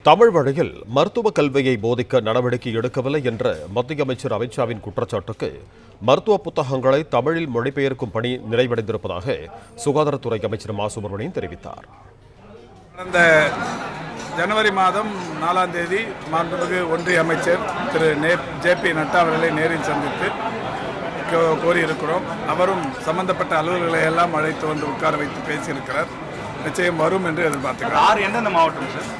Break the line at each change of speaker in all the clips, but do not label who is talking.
தமிழ் வழியில் மருத்துவ கல்வியை போதிக்க நடவடிக்கை எடுக்கவில்லை என்ற மத்திய அமைச்சர் அமித் ஷாவின் குற்றச்சாட்டுக்கு மருத்துவ புத்தகங்களை தமிழில் மொழிபெயர்க்கும் பணி நிறைவடைந்திருப்பதாக சுகாதாரத்துறை அமைச்சர் மா சுப்பிரமணியன் தெரிவித்தார்.
கடந்த ஜனவரி மாதம் 4ஆம் தேதி மாண்புமிகு ஒன்றிய அமைச்சர் திரு ஜே.பி. நட்டா அவர்களை நேரில் சந்தித்து கோரியிருக்கிறோம். அவரும் சம்பந்தப்பட்ட அலுவலர்களை எல்லாம் அழைத்து வந்து உட்கார வைத்து பேசியிருக்கிறார். நிச்சயம் வரும் என்று எதிர்பார்த்துக்கிறார்.
எந்தெந்த மாவட்டம் சார்?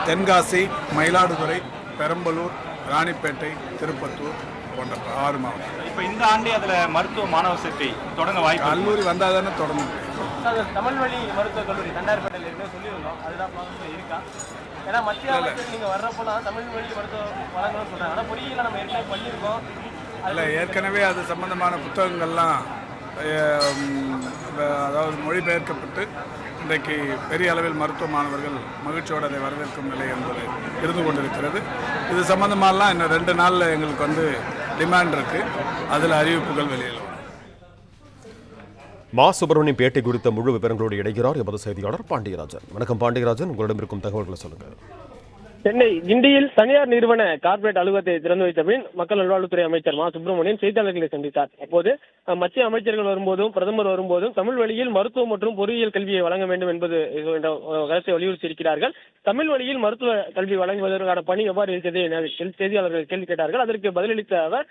தென்காசி, மயிலாடுதுறை, பெரம்பலூர், ராணிப்பேட்டை, திருப்பத்தூர் போன்ற 6 மாவட்டம்.
இப்போ இந்த ஆண்டே அதில் மருத்துவ மாணவர் சேர்க்கை தொடங்க வாய்ப்பு.
கல்லூரி வந்தால் தானே தொடங்கும்.
தமிழ் வழி மருத்துவக் கல்லூரி தண்டார்பேட்டையில் இருக்குன்னு சொல்லியிருந்தோம். அதுதான் இருக்கா? ஏன்னா மத்திய அமைச்சர் நீங்கள் வர்றப்போலாம் தமிழ் வழி மருத்துவம் வழங்கணும்னு சொல்கிறாங்க. ஆனால் பொறியியலை நம்ம ஏற்கனவே பண்ணியிருக்கோம்.
அதில் ஏற்கனவே அது சம்பந்தமான புத்தகங்கள்லாம் அதாவது மொழிபெயர்க்கப்பட்டு இன்றைக்கு பெரிய அளவில் மருத்துவ மாணவர்கள் மகிழ்ச்சியோடு அதை வரவேற்கும் நிலை என்பது இருந்து கொண்டிருக்கிறது. இது சம்பந்தமாலாம் இன்னும் 2 நாளில் எங்களுக்கு டிமாண்ட் இருக்கு. அதில் அறிவிப்புகள் வெளியில் வரும்.
மா சுப்பிரமணியன் பேட்டை குறித்த முழு விவரங்களோடு இணைகிறார் எமது செய்தியாளர் பாண்டியராஜன். வணக்கம் பாண்டியராஜன், உங்களிடம் இருக்கும் தகவல்களை சொல்லுங்கள்.
சென்னை கிண்டியில் தனியார் நிறுவன கார்ப்பரேட் அலுவலகத்தை திறந்து வைத்த பின் மக்கள் நல்வாழ்வுத்துறை அமைச்சர் மா சுப்பிரமணியன் செய்தியாளர்களை சந்தித்தார். அப்போது மத்திய அமைச்சர்கள் வரும்போதும் பிரதமர் வரும்போதும் தமிழ் வழியில் மருத்துவம் மற்றும் பொறியியல் கல்வியை வழங்க வேண்டும் என்பது கருத்தை வலியுறுத்தி இருக்கிறார்கள். தமிழ் வழியில் மருத்துவ கல்வி வழங்குவதற்கான பணி எவ்வாறு இருக்கிறது என செய்தியாளர்கள் கேள்வி கேட்டார்கள். அதற்கு பதிலளித்த அவர்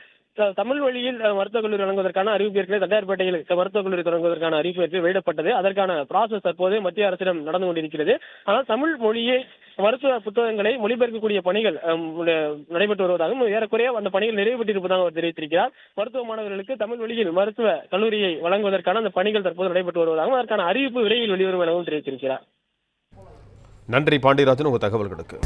தமிழ் வழியில் மருத்துவக் கல்லூரி வழங்குவதற்கான அறிவிப்பு ஏற்கனவே தண்டார்பேட்டையில் மருத்துவக் கல்லூரி தொடங்குவதற்கான அறிவிப்பு ஏற்கனவே வெளியிடப்பட்டது. அதற்கான ப்ராசஸ் தற்போது மத்திய அரசிடம் நடந்து கொண்டிருக்கிறது. ஆனால் தமிழ் மொழியை மருத்துவ புத்தகங்களை மொழிபெயர்க்கக்கூடிய பணிகள் நடைபெற்று வருவதாகவும் ஏறக்குறைய அந்த பணிகள் நிறைவு பெற்றிருப்பதாக அவர் தெரிவித்திருக்கிறார். மருத்துவ மாணவர்களுக்கு தமிழ் வழியில் மருத்துவ கல்லூரியை வழங்குவதற்கான அந்த பணிகள் தற்போது நடைபெற்று வருவதாகவும் அதற்கான அறிவிப்பு விரைவில் வெளிவரும் எனவும் தெரிவித்திருக்கிறார்.
நன்றி பாண்டியராஜன், உங்கள் தகவல்களுக்கு.